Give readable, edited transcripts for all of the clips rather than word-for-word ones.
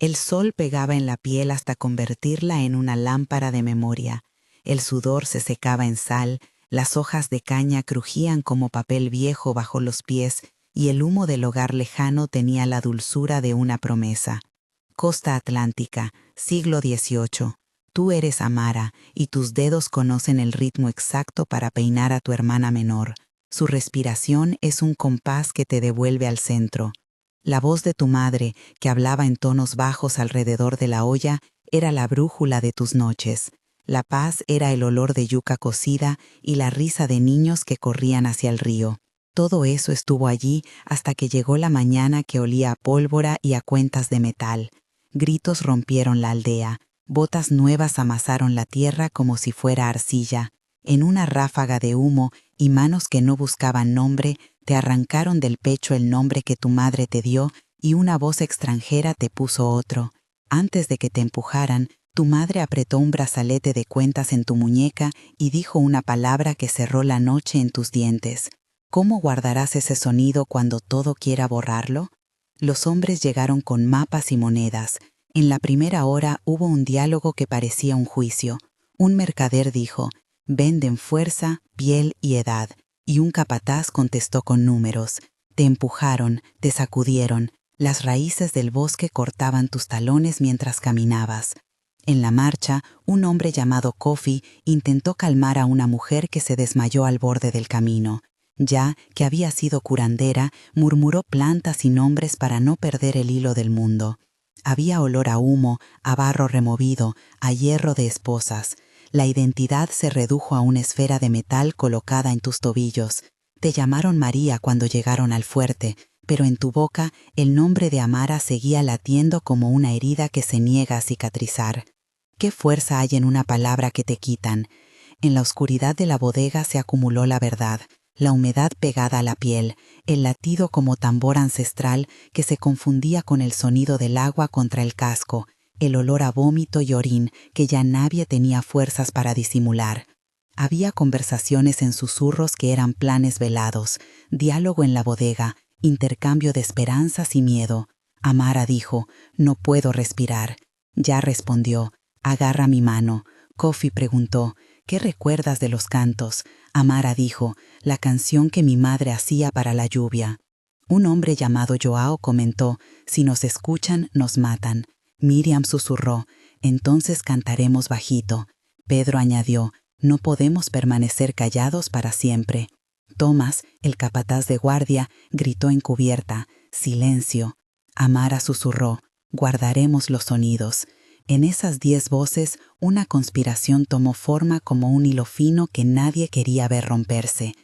El sol pegaba en la piel hasta convertirla en una lámpara de memoria. El sudor se secaba en sal, las hojas de caña crujían como papel viejo bajo los pies y el humo del hogar lejano tenía la dulzura de una promesa. Costa Atlántica, siglo XVIII. Tú eres Amara y tus dedos conocen el ritmo exacto para peinar a tu hermana menor. Su respiración es un compás que te devuelve al centro. La voz de tu madre, que hablaba en tonos bajos alrededor de la olla, era la brújula de tus noches. La paz era el olor de yuca cocida y la risa de niños que corrían hacia el río. Todo eso estuvo allí hasta que llegó la mañana que olía a pólvora y a cuentas de metal. Gritos rompieron la aldea. Botas nuevas amasaron la tierra como si fuera arcilla. En una ráfaga de humo y manos que no buscaban nombre, te arrancaron del pecho el nombre que tu madre te dio y una voz extranjera te puso otro. Antes de que te empujaran, tu madre apretó un brazalete de cuentas en tu muñeca y dijo una palabra que cerró la noche en tus dientes. ¿Cómo guardarás ese sonido cuando todo quiera borrarlo? Los hombres llegaron con mapas y monedas. En la primera hora hubo un diálogo que parecía un juicio. Un mercader dijo: «Venden fuerza, piel y edad». Y un capataz contestó con números. Te empujaron, te sacudieron. Las raíces del bosque cortaban tus talones mientras caminabas. En la marcha, un hombre llamado Kofi intentó calmar a una mujer que se desmayó al borde del camino. Ya, que había sido curandera, murmuró plantas y nombres para no perder el hilo del mundo. Había olor a humo, a barro removido, a hierro de esposas. La identidad se redujo a una esfera de metal colocada en tus tobillos. Te llamaron María cuando llegaron al fuerte, pero en tu boca el nombre de Amara seguía latiendo como una herida que se niega a cicatrizar. ¿Qué fuerza hay en una palabra que te quitan? En la oscuridad de la bodega se acumuló la verdad, la humedad pegada a la piel, el latido como tambor ancestral que se confundía con el sonido del agua contra el casco, el olor a vómito y orín que ya nadie tenía fuerzas para disimular. Había conversaciones en susurros que eran planes velados, diálogo en la bodega, intercambio de esperanzas y miedo. Amara dijo: «No puedo respirar». Ya respondió: «Agarra mi mano». Kofi preguntó: «¿Qué recuerdas de los cantos?» Amara dijo: «La canción que mi madre hacía para la lluvia». Un hombre llamado Joao comentó: «Si nos escuchan, nos matan». Miriam susurró: «Entonces cantaremos bajito». Pedro añadió: «No podemos permanecer callados para siempre». Tomás, el capataz de guardia, gritó encubierta: «Silencio». Amara susurró: «Guardaremos los sonidos». En esas 10 voces, una conspiración tomó forma como un hilo fino que nadie quería ver romperse.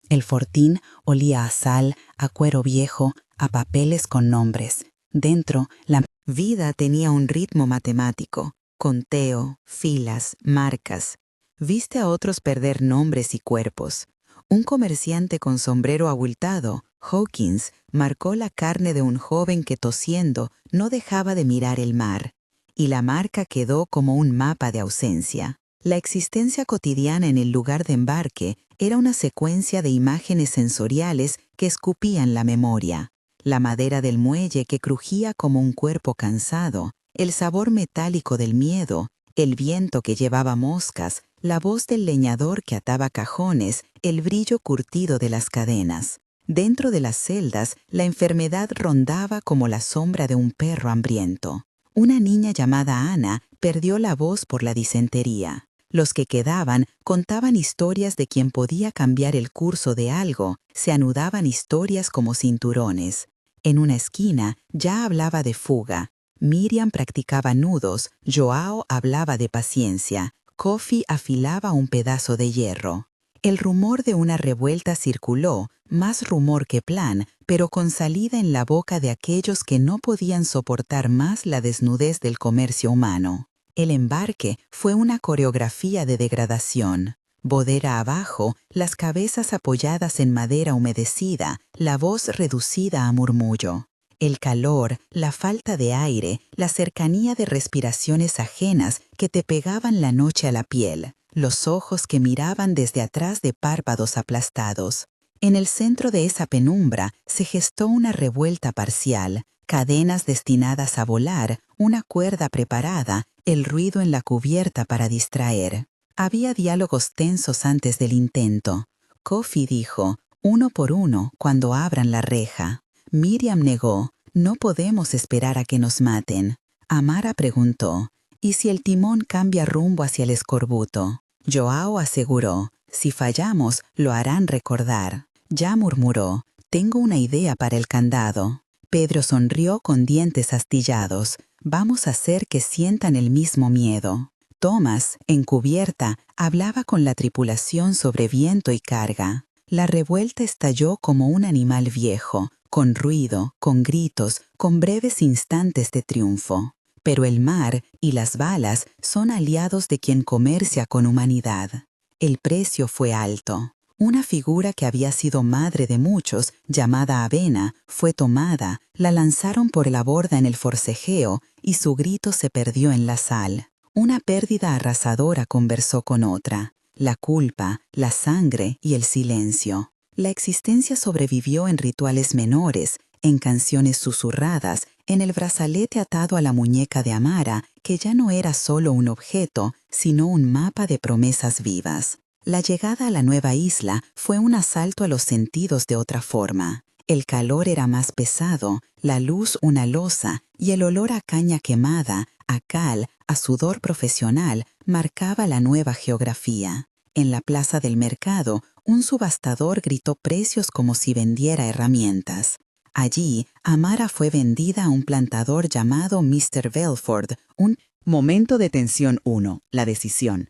El fortín olía a sal, a cuero viejo, a papeles con nombres. Dentro, la vida tenía un ritmo matemático, conteo, filas, marcas. Viste a otros perder nombres y cuerpos. Un comerciante con sombrero abultado, Hawkins, marcó la carne de un joven que tosiendo no dejaba de mirar el mar. Y la marca quedó como un mapa de ausencia. La existencia cotidiana en el lugar de embarque era una secuencia de imágenes sensoriales que escupían la memoria. La madera del muelle que crujía como un cuerpo cansado, el sabor metálico del miedo, el viento que llevaba moscas, la voz del leñador que ataba cajones, el brillo curtido de las cadenas. Dentro de las celdas, la enfermedad rondaba como la sombra de un perro hambriento. Una niña llamada Ana perdió la voz por la disentería. Los que quedaban contaban historias de quien podía cambiar el curso de algo, se anudaban historias como cinturones. En una esquina ya hablaba de fuga. Miriam practicaba nudos, Joao hablaba de paciencia, Kofi afilaba un pedazo de hierro. El rumor de una revuelta circuló, más rumor que plan, pero con salida en la boca de aquellos que no podían soportar más la desnudez del comercio humano. El embarque fue una coreografía de degradación. Bodera abajo, las cabezas apoyadas en madera humedecida, la voz reducida a murmullo. El calor, la falta de aire, la cercanía de respiraciones ajenas que te pegaban la noche a la piel, los ojos que miraban desde atrás de párpados aplastados. En el centro de esa penumbra se gestó una revuelta parcial, cadenas destinadas a volar, una cuerda preparada, el ruido en la cubierta para distraer. Había diálogos tensos antes del intento. Kofi dijo, 1 por 1, cuando abran la reja. Miriam negó, no podemos esperar a que nos maten. Amara preguntó, ¿y si el timón cambia rumbo hacia el escorbuto? Joao aseguró, si fallamos, lo harán recordar. Ya murmuró, tengo una idea para el candado. Pedro sonrió con dientes astillados. Vamos a hacer que sientan el mismo miedo. Thomas, en cubierta, hablaba con la tripulación sobre viento y carga. La revuelta estalló como un animal viejo, con ruido, con gritos, con breves instantes de triunfo. Pero el mar y las balas son aliados de quien comercia con humanidad. El precio fue alto. Una figura que había sido madre de muchos, llamada Avena, fue tomada, la lanzaron por la borda en el forcejeo y su grito se perdió en la sal. Una pérdida arrasadora conversó con otra. La culpa, la sangre y el silencio. La existencia sobrevivió en rituales menores, en canciones susurradas, en el brazalete atado a la muñeca de Amara, que ya no era solo un objeto, sino un mapa de promesas vivas. La llegada a la nueva isla fue un asalto a los sentidos de otra forma. El calor era más pesado, la luz una losa y el olor a caña quemada, a cal, a sudor profesional, marcaba la nueva geografía. En la plaza del mercado, un subastador gritó precios como si vendiera herramientas. Allí, Amara fue vendida a un plantador llamado Mr. Belford. Un momento de tensión 1, la decisión.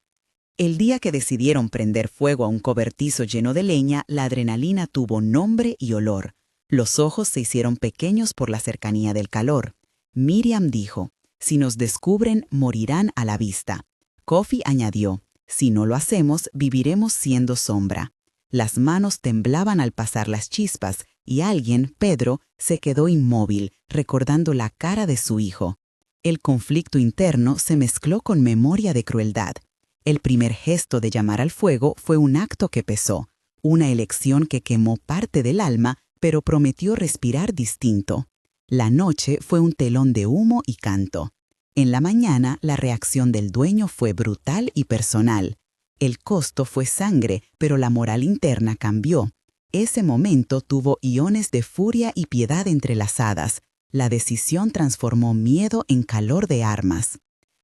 El día que decidieron prender fuego a un cobertizo lleno de leña, la adrenalina tuvo nombre y olor. Los ojos se hicieron pequeños por la cercanía del calor. Miriam dijo, si nos descubren, morirán a la vista. Kofi añadió, si no lo hacemos, viviremos siendo sombra. Las manos temblaban al pasar las chispas y alguien, Pedro, se quedó inmóvil, recordando la cara de su hijo. El conflicto interno se mezcló con memoria de crueldad. El primer gesto de llamar al fuego fue un acto que pesó, una elección que quemó parte del alma, pero prometió respirar distinto. La noche fue un telón de humo y canto. En la mañana, la reacción del dueño fue brutal y personal. El costo fue sangre, pero la moral interna cambió. Ese momento tuvo iones de furia y piedad entrelazadas. La decisión transformó miedo en calor de armas.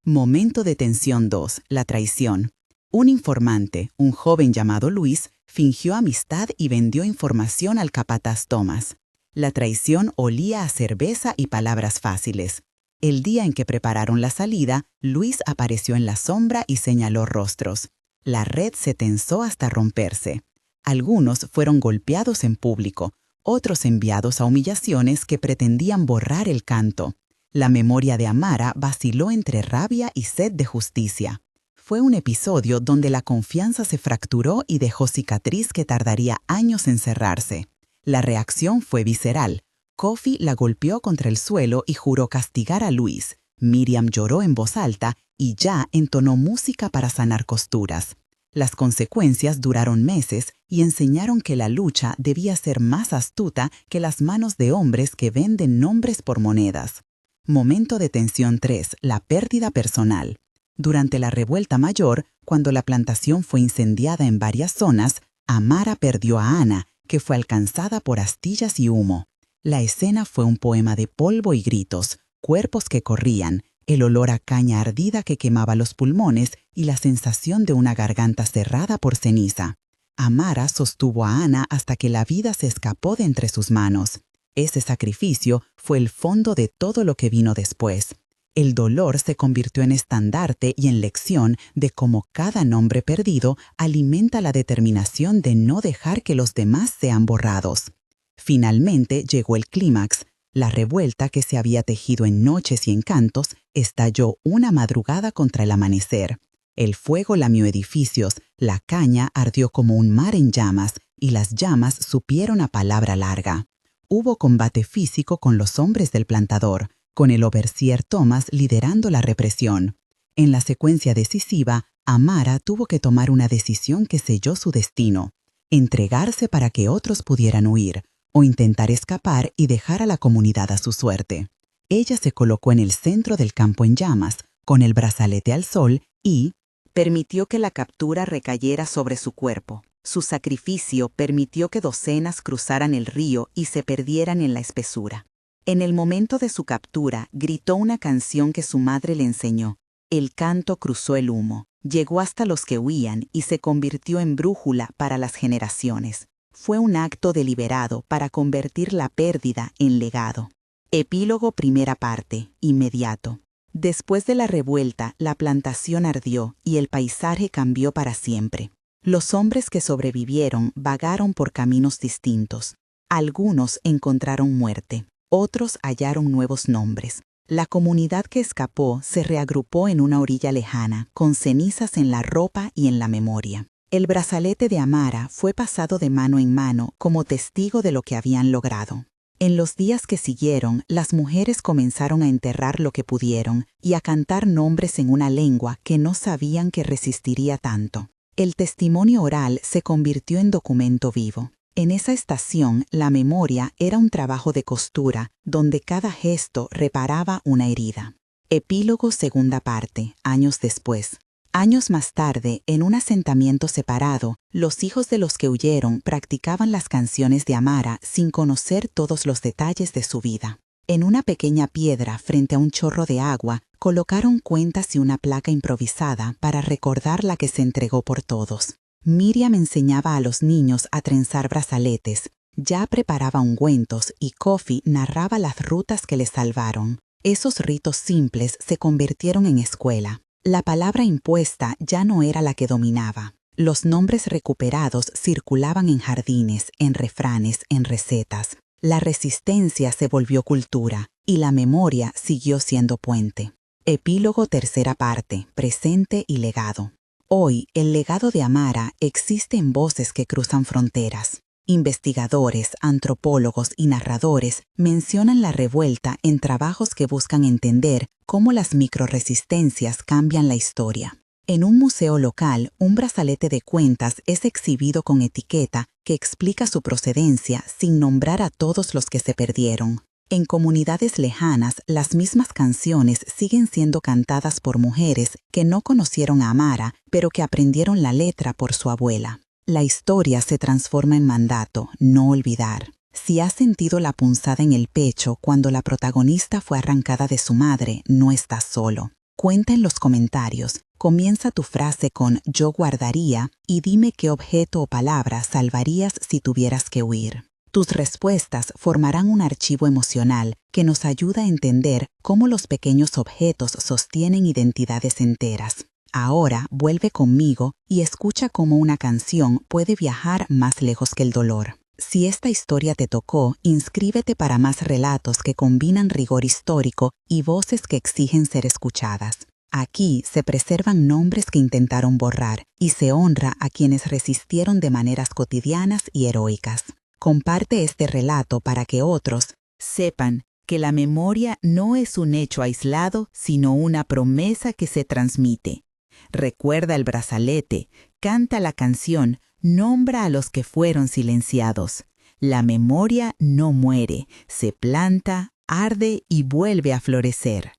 Momento de tensión 2, la traición. Un informante, un joven llamado Luis, fingió amistad y vendió información al capataz Thomas. La traición olía a cerveza y palabras fáciles. El día en que prepararon la salida, Luis apareció en la sombra y señaló rostros. La red se tensó hasta romperse. Algunos fueron golpeados en público, otros enviados a humillaciones que pretendían borrar el canto. La memoria de Amara vaciló entre rabia y sed de justicia. Fue un episodio donde la confianza se fracturó y dejó cicatriz que tardaría años en cerrarse. La reacción fue visceral. Kofi la golpeó contra el suelo y juró castigar a Luis. Miriam lloró en voz alta y ya entonó música para sanar costuras. Las consecuencias duraron meses y enseñaron que la lucha debía ser más astuta que las manos de hombres que venden nombres por monedas. Momento de tensión 3, la pérdida personal. Durante la revuelta mayor, cuando la plantación fue incendiada en varias zonas, Amara perdió a Ana, que fue alcanzada por astillas y humo. La escena fue un poema de polvo y gritos, cuerpos que corrían, el olor a caña ardida que quemaba los pulmones y la sensación de una garganta cerrada por ceniza. Amara sostuvo a Ana hasta que la vida se escapó de entre sus manos. Ese sacrificio fue el fondo de todo lo que vino después. El dolor se convirtió en estandarte y en lección de cómo cada nombre perdido alimenta la determinación de no dejar que los demás sean borrados. Finalmente llegó el clímax. La revuelta que se había tejido en noches y en cantos estalló una madrugada contra el amanecer. El fuego lamió edificios, la caña ardió como un mar en llamas y las llamas supieron a palabra larga. Hubo combate físico con los hombres del plantador, con el overseer Thomas liderando la represión. En la secuencia decisiva, Amara tuvo que tomar una decisión que selló su destino: entregarse para que otros pudieran huir, o intentar escapar y dejar a la comunidad a su suerte. Ella se colocó en el centro del campo en llamas, con el brazalete al sol, y permitió que la captura recayera sobre su cuerpo. Su sacrificio permitió que docenas cruzaran el río y se perdieran en la espesura. En el momento de su captura, gritó una canción que su madre le enseñó. El canto cruzó el humo, llegó hasta los que huían y se convirtió en brújula para las generaciones. Fue un acto deliberado para convertir la pérdida en legado. Epílogo primera parte, inmediato. Después de la revuelta, la plantación ardió y el paisaje cambió para siempre. Los hombres que sobrevivieron vagaron por caminos distintos. Algunos encontraron muerte, otros hallaron nuevos nombres. La comunidad que escapó se reagrupó en una orilla lejana, con cenizas en la ropa y en la memoria. El brazalete de Amara fue pasado de mano en mano como testigo de lo que habían logrado. En los días que siguieron, las mujeres comenzaron a enterrar lo que pudieron y a cantar nombres en una lengua que no sabían que resistiría tanto. El testimonio oral se convirtió en documento vivo. En esa estación, la memoria era un trabajo de costura, donde cada gesto reparaba una herida. Epílogo segunda parte, años después. Años más tarde, en un asentamiento separado, los hijos de los que huyeron practicaban las canciones de Amara sin conocer todos los detalles de su vida. En una pequeña piedra frente a un chorro de agua, colocaron cuentas y una placa improvisada para recordar la que se entregó por todos. Miriam enseñaba a los niños a trenzar brazaletes, ya preparaba ungüentos y Kofi narraba las rutas que les salvaron. Esos ritos simples se convirtieron en escuela. La palabra impuesta ya no era la que dominaba. Los nombres recuperados circulaban en jardines, en refranes, en recetas. La resistencia se volvió cultura y la memoria siguió siendo puente. Epílogo tercera parte, presente y legado. Hoy, el legado de Amara existe en voces que cruzan fronteras. Investigadores, antropólogos y narradores mencionan la revuelta en trabajos que buscan entender cómo las microresistencias cambian la historia. En un museo local, un brazalete de cuentas es exhibido con etiqueta que explica su procedencia sin nombrar a todos los que se perdieron. En comunidades lejanas, las mismas canciones siguen siendo cantadas por mujeres que no conocieron a Amara, pero que aprendieron la letra por su abuela. La historia se transforma en mandato, no olvidar. Si has sentido la punzada en el pecho cuando la protagonista fue arrancada de su madre, no estás solo. Cuenta en los comentarios. Comienza tu frase con «yo guardaría» y dime qué objeto o palabra salvarías si tuvieras que huir. Tus respuestas formarán un archivo emocional que nos ayuda a entender cómo los pequeños objetos sostienen identidades enteras. Ahora vuelve conmigo y escucha cómo una canción puede viajar más lejos que el dolor. Si esta historia te tocó, inscríbete para más relatos que combinan rigor histórico y voces que exigen ser escuchadas. Aquí se preservan nombres que intentaron borrar y se honra a quienes resistieron de maneras cotidianas y heroicas. Comparte este relato para que otros sepan que la memoria no es un hecho aislado, sino una promesa que se transmite. Recuerda el brazalete, canta la canción, nombra a los que fueron silenciados. La memoria no muere, se planta, arde y vuelve a florecer.